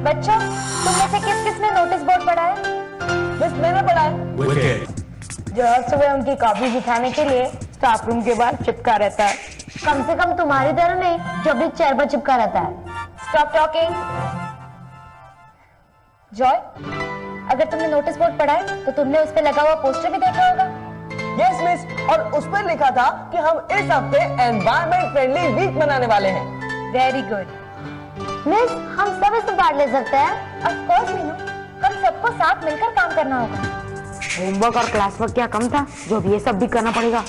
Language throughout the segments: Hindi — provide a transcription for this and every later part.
बच्चों, तुम में से किस किस ने नोटिस बोर्ड पढ़ा है? बस मैंने पढ़ा है। जो हर सुबह उनकी कॉपी दिखाने के लिए स्टाफ रूम के बाहर चिपका रहता है। कम से कम तुम्हारी तरह नहीं, जो भी चेयर पर चिपका रहता है। Stop talking. जॉय, अगर तुमने नोटिस बोर्ड पढ़ा है तो तुमने उस पर लगा हुआ पोस्टर भी देखा होगा। यस मिस, और उस पर लिखा था कि हम इस हफ्ते एनवायरमेंट फ्रेंडली वीक मनाने वाले हैं। वेरी गुड मिस, हम सब इसमें पार्ट ले सकते हैं। ऑफ कोर्स मीनू, हम सबको साथ मिलकर काम करना होगा। होमवर्क और क्लास वर्क क्या कम था, जो अब ये सब भी करना पड़ेगा।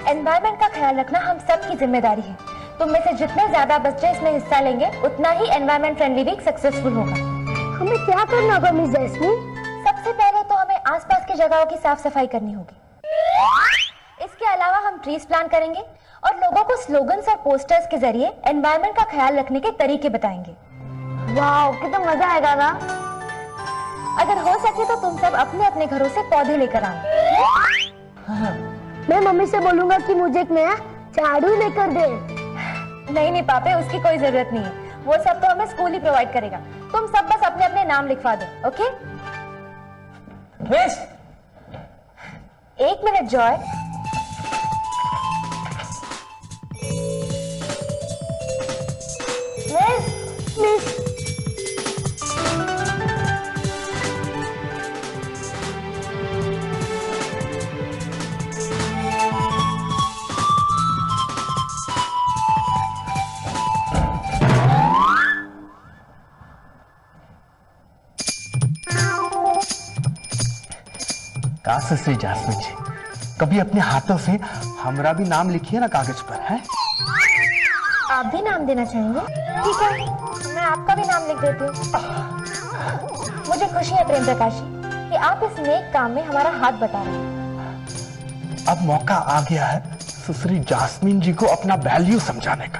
एनवायरमेंट का ख्याल रखना हम सबकी जिम्मेदारी है। तुम में से जितने ज्यादा बच्चे इसमें हिस्सा लेंगे, उतना ही एनवायरमेंट फ्रेंडली वीक सक्सेसफुल होगा। हमें क्या करना होगा मिस जैस्मीन? सबसे पहले तो हमें आसपास की जगहों की साफ सफाई करनी होगी। इसके अलावा हम ट्रीज प्लांट करेंगे और लोगों को स्लोगन्स और पोस्टर्स के जरिए एनवायरमेंट का ख्याल रखने के तरीके बताएंगे। वाह, कितना मजा आएगा ना। अगर हो सके तो तुम सब अपने अपने घरों से पौधे लेकर आओ। मैं मम्मी से बोलूंगा कि मुझे एक नया झाड़ू लेकर दे। नहीं नहीं पापे, उसकी कोई जरूरत नहीं है। वो सब तो हमें स्कूल ही प्रोवाइड करेगा। तुम सब बस अपने अपने नाम लिखवा दो। ओके मिस, एक minute Joy. Miss Shri Jasmine ji, कभी अपने हाथों से हमरा भी नाम लिखिए ना कागज पर, है? आप भी नाम देना चाहेंगे? ठीक है, मैं आपका भी नाम लिख देती हूँ। मुझे खुशी है प्रेम प्रकाश जी कि आप इस नेक काम में हमारा हाथ बटा रहे हैं। अब मौका आ गया है सुश्री जासमीन जी को अपना वैल्यू समझाने का।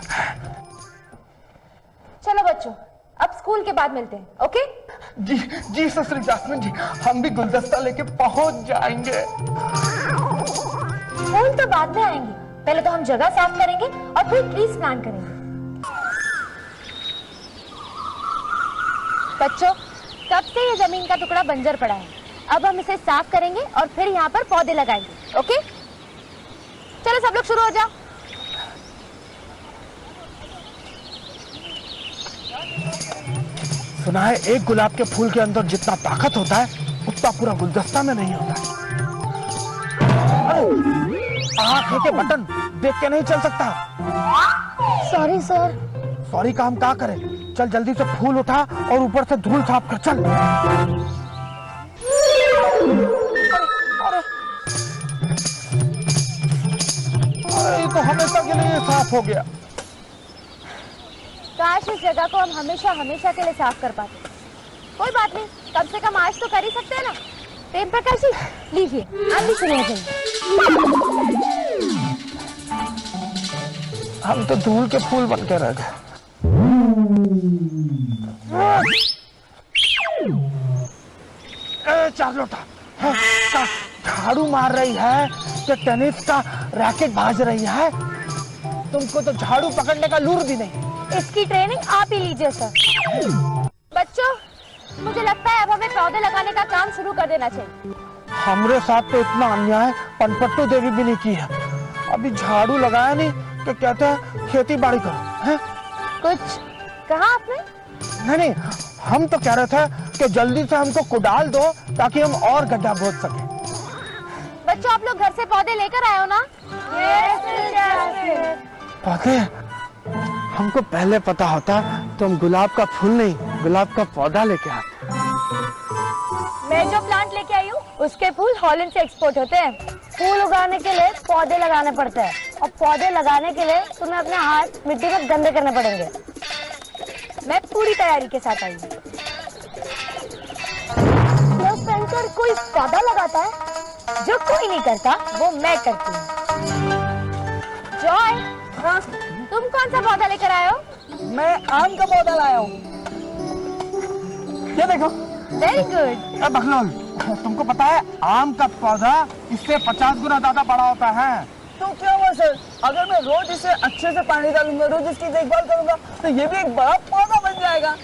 चलो बच्चों, अब स्कूल के बाद मिलते हैं। ओके जी जी सुश्री जासमीन जी, हम भी गुलदस्ता लेके पहुंच जाएंगे। फूल तो बाद में आएंगे, पहले तो हम जगह साफ करेंगे और फिर ट्रीज प्लांट करेंगे। बच्चों, तब से ये जमीन का टुकड़ा बंजर पड़ा है। अब हम इसे साफ करेंगे और फिर यहाँ पर पौधे लगाएंगे। ओके, चलो सब लोग शुरू हो जाओ। सुना है एक गुलाब के फूल के अंदर जितना ताकत होता है, उतना पूरा गुलदस्ता में नहीं होता। आँख है के बटन देख के नहीं चल सकता। Sorry sir. सॉरी का हम क्या करें? चल जल्दी से फूल उठा और ऊपर से धूल साफ कर। चल। अरे तो हमेशा के लिए साफ हो गया। काश इस जगह को हम हमेशा हमेशा के लिए साफ कर पाते। कोई बात नहीं, कम से कम आज तो कर ही सकते हैं ना। प्रेम प्रकाश जी, लीजिए, आप भी सुनिए। हम तो धूल के फूल बन के रह गए। चार्लोटा झाड़ू मार रही है कि टेनिस का रैकेट भाज रही है? तुमको तो झाड़ू पकड़ने का लूर भी नहीं। इसकी ट्रेनिंग आप ही लीजिए सर। बच्चों, मुझे लगता है अब हमें पौधे लगाने का काम शुरू कर देना चाहिए। हमरे साथ तो इतना अन्याय पनपट्टू देवी भी नहीं की है। अभी झाड़ू लगाया नहीं कि कहते हैं खेती बाड़ी करो, है? कुछ कहा आपने? नहीं, हम तो कह रहे थे कि जल्दी से हमको कुदाल दो ताकि हम और गड्ढा खोद सके। बच्चों, आप लोग घर से पौधे लेकर आए हो ना? पौधे? हमको पहले पता होता तो हम गुलाब का फूल नहीं, गुलाब का पौधा लेके आते। मैं जो प्लांट लेके आई हूँ उसके फूल हॉलैंड से एक्सपोर्ट होते हैं। फूल उगाने के लिए पौधे लगाने पड़ते हैं, और पौधे लगाने के लिए तुम्हें अपने हाथ मिट्टी में गंदे करने पड़ेंगे। मैं पूरी तैयारी के साथ आई हूँ। जो सेंसर कोई पौधा लगाता है, जो कोई नहीं करता वो मैं करती हूँ। जॉय, तुम कौन सा पौधा लेकर आए हो? मैं आम का पौधा लाया हूँ। ये देखो। Very good. बखलोल, तुमको पता है आम का पौधा इससे 50 गुना ज्यादा बड़ा होता है। तो क्या हुआ सर, अगर मैं रोज इसे अच्छे से पानी डालूंगा, रोज इसकी देखभाल करूंगा, तो ये भी एक बड़ा पौधा बन जाएगा।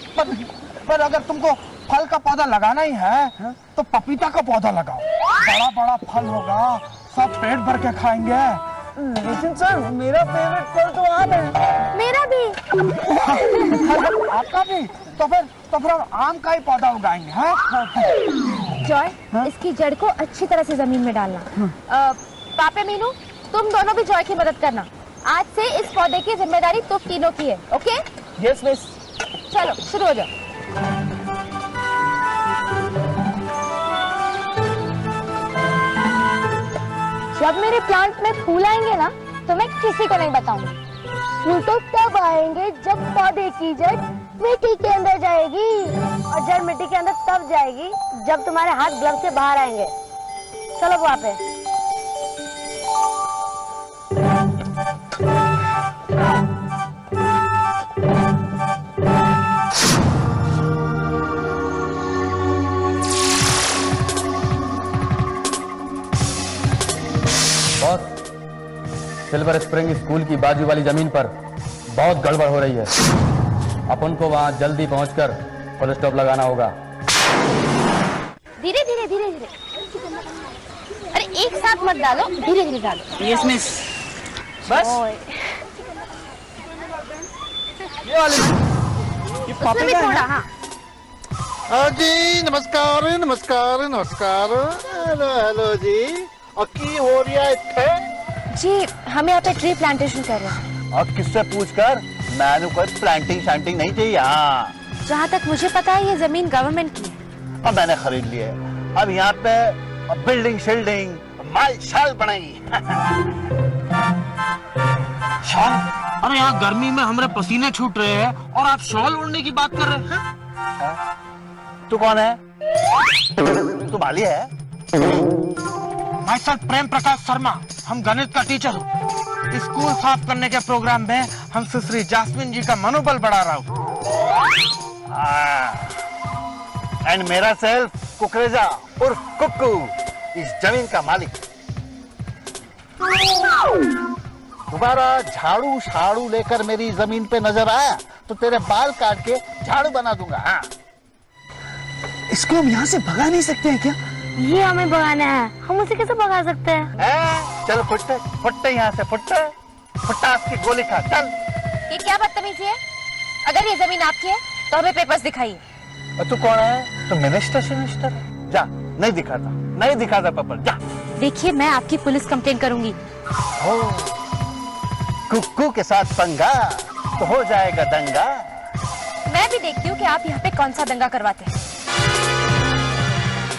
पर अगर तुमको फल का पौधा लगाना ही है तो पपीता का पौधा लगाओ, बड़ा बड़ा फल होगा, सब पेट भर के खाएंगे। लेकिन सर मेरा फेवरेट फल तो आम है। मेरा भी। आपका भी? तो फिर हम आम का ही पौधा उगाएंगे। हैं? जॉय, इसकी जड़ को अच्छी तरह से जमीन में डालना। पापे मीनू, तुम दोनों भी जॉय की मदद करना। आज से इस पौधे की जिम्मेदारी तुम तीनों की है, ओके? Yes miss. चलो शुरू हो जाओ। जब मेरे प्लांट में फूल आएंगे ना तो मैं किसी को नहीं बताऊंगी। फूल तो तब आएंगे जब पौधे की जड़ मिट्टी के अंदर जाएगी, और जड़ मिट्टी के अंदर तब जाएगी जब तुम्हारे हाथ ग्लव से बाहर आएंगे। चलो वहाँ पे। बॉस, सिल्वर स्प्रिंग स्कूल की बाजू वाली जमीन पर बहुत गड़बड़ हो रही है। अपन को वहां जल्दी पहुंचकर फुल स्टॉप लगाना होगा। धीरे धीरे धीरे धीरे। अरे एक साथ मत डालो, धीरे धीरे डालो। Yes miss. बस ये वाली उसमें भी थोड़ा। हाँ जी नमस्कार नमस्कार नमस्कार। हेलो हेलो जी। और की हो रही है इत्थे? जी, हम यहाँ पे ट्री प्लांटेशन कर रहे हैं। और किससे पूछकर? मैंने कोई प्लांटिंग शांटिंग नहीं चाहिए यहाँ। जहाँ तक मुझे पता है ये जमीन गवर्नमेंट की है। अब मैंने खरीद ली है। अब यहाँ पे बिल्डिंग शिल्डिंग माल शाल बनाई। शॉल? अरे यहाँ गर्मी में हमारे पसीने छूट रहे हैं और आप शॉल ओढ़ने की बात कर रहे हैं? तू कौन है? तू बाली है? माय सेल्फ प्रेम प्रकाश शर्मा, हम गणित का टीचर हूँ। स्कूल साफ करने के प्रोग्राम में हम सुश्री जास्मिन जी का मनोबल बढ़ा रहा हूँ। एंड मेरा सेल्फ कुकरेजा उर्फ कुक्कू, इस जमीन का मालिक। दोबारा झाड़ू झाड़ू लेकर मेरी जमीन पे नजर आया तो तेरे बाल काट के झाड़ू बना दूंगा। हाँ, इसको हम यहाँ से भगा नहीं सकते हैं क्या? ये हमें भगाना है, हम उसे कैसे भगा सकते हैं? चल फुट्टे फुट्टे यहाँ से फुट्टे फुट्टास की गोली खा चल। ये क्या बदतमीजी है? अगर ये जमीन आपकी है तो हमें पेपर्स दिखाइए। तू कौन है? तू मिनिस्टर शिनिस्टर है? जा, नहीं दिखाता पेपर, जा। देखिए, मैं आपकी पुलिस कंप्लेंट करूंगी। कुक्कू के साथ पंगा तो हो जाएगा दंगा। मैं भी देखती हूँ कि आप यहाँ पे कौन सा दंगा करवाते हैं।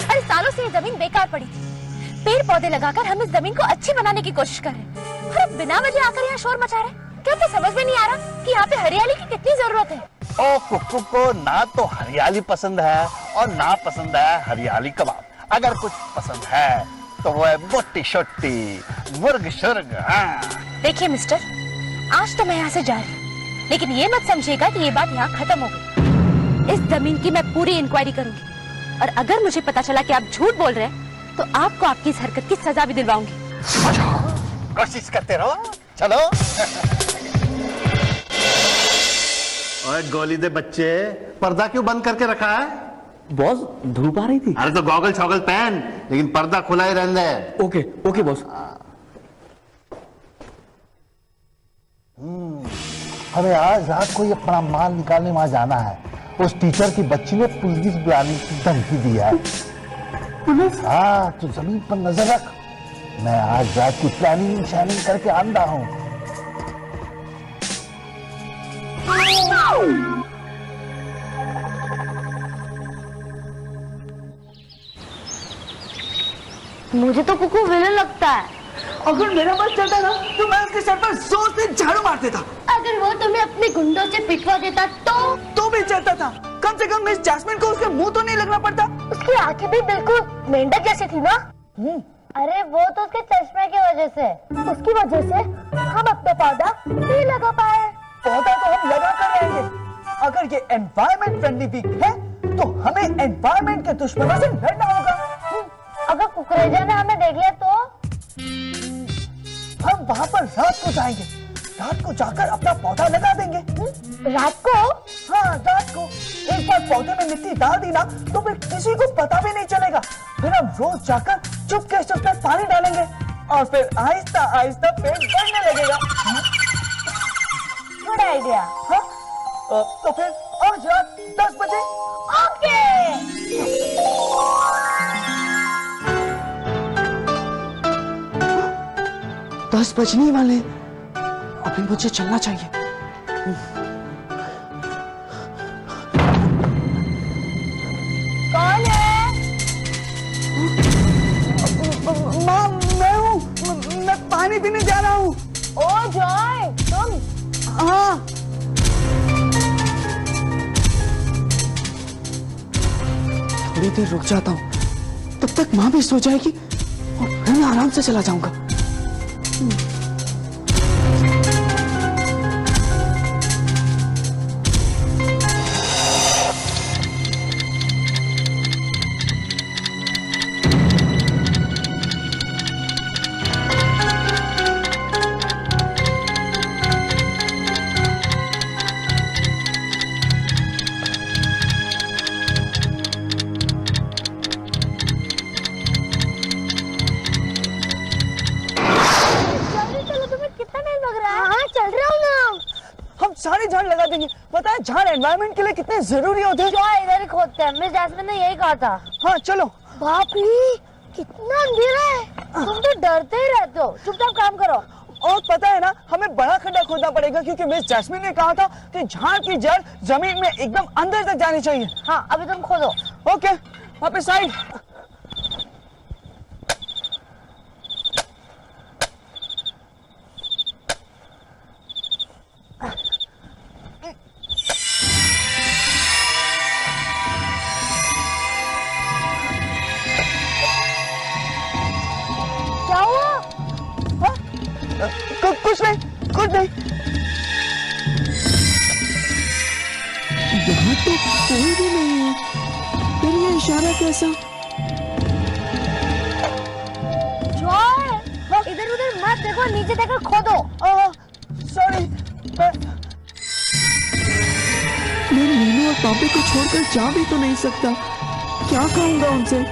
अरे सालों से ये जमीन बेकार पड़ी थी। पेड़ पौधे लगाकर हम इस जमीन को अच्छी बनाने की कोशिश कर रहे हैं और अब बिना वजह आकर यहाँ शोर मचा रहे हैं। क्या तो समझ में नहीं आ रहा कि यहाँ पे हरियाली की कितनी जरूरत है। ओ कुक्कू को ना तो हरियाली पसंद है और ना पसंद है हरियाली कबाब। अगर कुछ पसंद है तो वो है बोटी शोटी मुर्ग शुर्ग। देखिए मिस्टर, आज तो मैं यहाँ से जा रही हूँ, लेकिन ये मत समझिएगा कि ये बात यहाँ खत्म हो गई। इस जमीन की मैं पूरी इंक्वायरी करूंगी और अगर मुझे पता चला कि आप झूठ बोल रहे हैं तो आपको आपकी इस हरकत की सजा भी दिलवाऊंगी। कोशिश करते रहो, चलो। ओए गोली दे बच्चे, पर्दा क्यों बंद करके रखा है? बॉस धूप आ रही थी। अरे तो गॉगल छॉगल पहन, लेकिन पर्दा खुला ही रहने दे। Okay okay boss. हमें आज रात को ये अपना माल निकालने वहां जाना है। उस टीचर की बच्ची ने पुलिस बुलाने की धमकी दी है। पुलिस? हाँ, तो जमीन पर नजर रख। मैं आज रात की प्लानिंग शानिंग करके आंदा हूँ। मुझे तो कुकू विलन लगता है। अगर मेरा बस चलता ना तो मैं उसके सर पर जोर से झाड़ू मार देता। अगर वो तुम्हें अपने गुंडों से पिटवा देता तो भी चलता था। कम से कम मिस जैस्मिन को उसके मुंह तो नहीं लगना पड़ता। उसकी आंखें भी बिल्कुल मेंढक जैसी थी ना। अरे वो तो उसके चश्मे की वजह से। उसकी वजह से हम अपना पौधा नहीं लगा पाए। पौधा तो हम लगा कर रहेंगे। अगर ये एनवायरमेंट फ्रेंडली वीक है तो हमें एनवायरमेंट के दुश्मनों से लड़ना होगा। अगर कुकरेजा ने हमें देख लिया तो हम वहां पर रात को जाएंगे रात को जाकर अपना पौधा लगा देंगे। रात को? हाँ रात को। एक बार पौधे में मिट्टी डाल दी ना तो फिर किसी को पता भी नहीं चलेगा। फिर हम रोज जाकर चुपके से उसमें पानी डालेंगे और फिर आहिस्ता आहिस्ता पेड़ बढ़ने लगेगा। Good idea. हाँ? तो फिर आज रात 10 बजे। ओके। 10 बजने वाले, अभी मुझे चलना चाहिए। कौन है? माँ मैं हूँ, मैं पानी पीने जा रहा हूँ। ओ जॉय, तुम? हाँ थोड़ी देर रुक जाता हूँ, तब तक माँ भी सो जाएगी और फिर मैं आराम से चला जाऊंगा। सारे झाड़ लगा देंगे। पता है झाड़ एनवायरनमेंट के लिए कितने जरूरी होते हैं। जॉय इधर ही खोदते हैं, मिस जैस्मिन ने यही कहा था। हाँ चलो। बाप रे कितना अंधेरा है, तुम तो डरते ही रहते हो। चुपचाप काम करो। और पता है ना हमें बड़ा खड्डा खोदना पड़ेगा क्योंकि मिस जैस्मिन ने कहा था कि झाड़ की जड़ जमीन में एकदम अंदर तक जानी चाहिए। हाँ अभी तुम खोदो। ओके वहाँ पे साइड। क्या हुआ? कुछ नहीं कुछ नहीं। यहाँ तो कोई भी नहीं है, फिर ये इशारा कैसा? जॉय इधर उधर मत देखो, नीचे देखकर खोदो। सॉरी। मैं मीनू और पापे को छोड़कर जा भी तो नहीं सकता, क्या कहूँगा उनसे?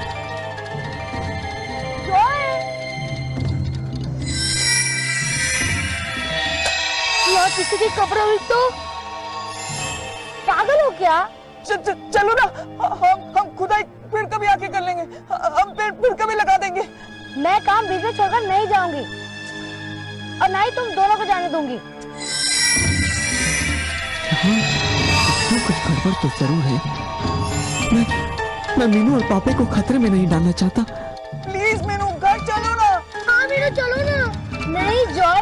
यहाँ किसी की कब्र हुई तो पागल हो क्या? चलो ना हम खुदाई फिर कभी आके कर लेंगे, हम फिर कभी लगा देंगे। मैं काम बीच में छोड़कर नहीं जाऊंगी और ना ही तुम दोनों को जाने दूंगी। हाँ, कुछ गड़बड़ तो जरूर है। मैं मीनू और पापे को खतरे में नहीं डालना चाहता। प्लीज मीनू घर चलो ना। हाँ मीनू चलो ना। नहीं जॉय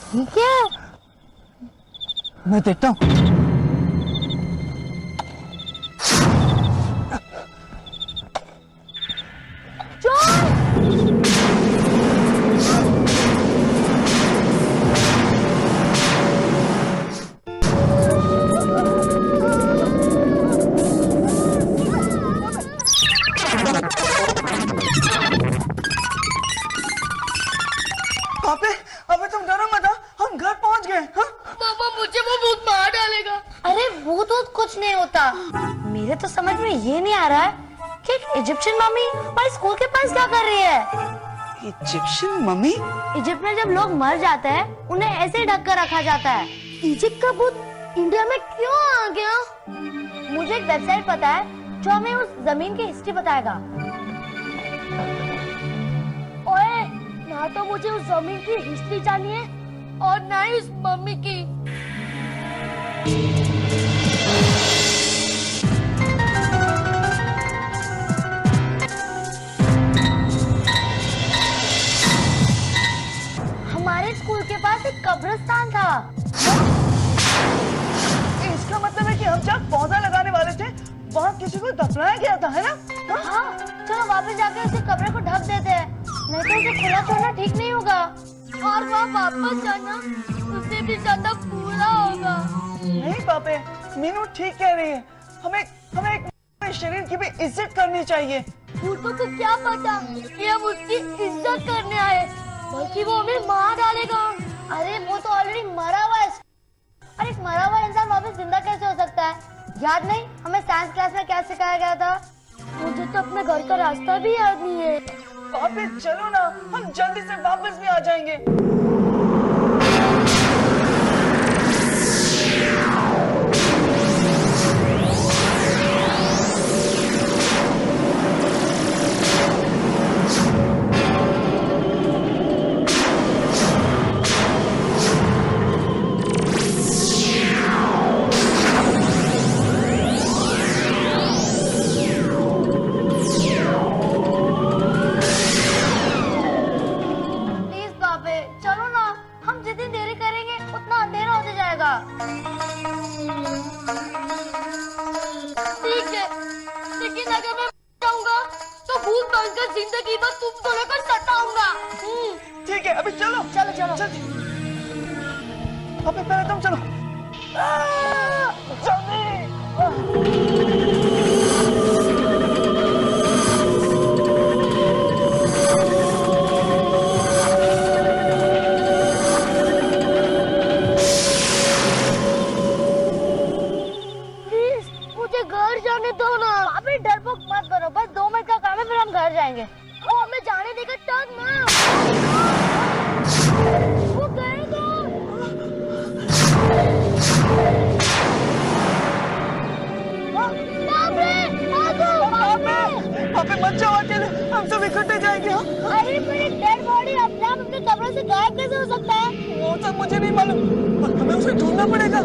ठीक है, मैं देखता हूँ। पापे अबे तुम डरो मत, हम घर पहुंच गए। हाँ? पापा मुझे वो भूत मार डालेगा। अरे भूत वूत कुछ नहीं होता। मेरे तो समझ में ये नहीं आ रहा है कि एक इजिप्शियन मम्मी हमारे स्कूल के पास क्या कर रही है। Egyptian mummy? इजिप्ट में जब लोग मर जाते हैं उन्हें ऐसे ही ढक कर रखा जाता है। इजिप्ट का भूत इंडिया में क्यों आ गया? मुझे एक वेबसाइट पता है जो हमें उस जमीन की हिस्ट्री बताएगा। ओए, ना तो मुझे उस जमीन की हिस्ट्री चाहिए और ना ही उस मम्मी की। उसी को दफनाया गया था, है ना? हाँ, चलो वापस जाके उसी कमरे को ढक देते हैं, नहीं तो उसे खुला छोड़ना ठीक नहीं होगा। और वहाँ वापस जाना उससे भी ज्यादा बुरा होगा। नहीं पापे, मीनू ठीक कह रही है। हमें हमें एक शरीर की भी इज्जत करनी चाहिए। भूतों को क्या पता कि हम उसकी इज्जत करने आए, बल्कि वो हमें मार डालेगा। अरे वो तो ऑलरेडी मरा हुआ है। अरे एक मरा हुआ इंसान वापस जिंदा कैसे हो सकता है? याद नहीं हमें साइंस क्लास में क्या सिखाया गया था? मुझे तो अपने घर का रास्ता भी याद नहीं है। पापे चलो ना, हम जल्दी से वापस भी आ जाएंगे। ठीक है, लेकिन अगर मैं जाऊंगा तो भूत बनकर जिंदगी भर तुम दोनों को सताऊंगा। ठीक है, अभी चलो चलो चलो जल्दी। पापे पहले तुम चलो। जल्दी। घर जाने दो ना। अबे डरपोक मत करो, बस 2 मिनट का काम है, फिर हम घर जाएंगे। वो हमें जाने देगा तब ना। वो गएगा। पापे मत जाओ अकेले, हम सब इकट्ठे जाएंगे। अरे पर एक डेड बॉडी अपने आप अपने कमरे से गायब कैसे हो सकता है? वो सब मुझे नहीं मालूम, पर हमें उसे ढूंढना पड़ेगा।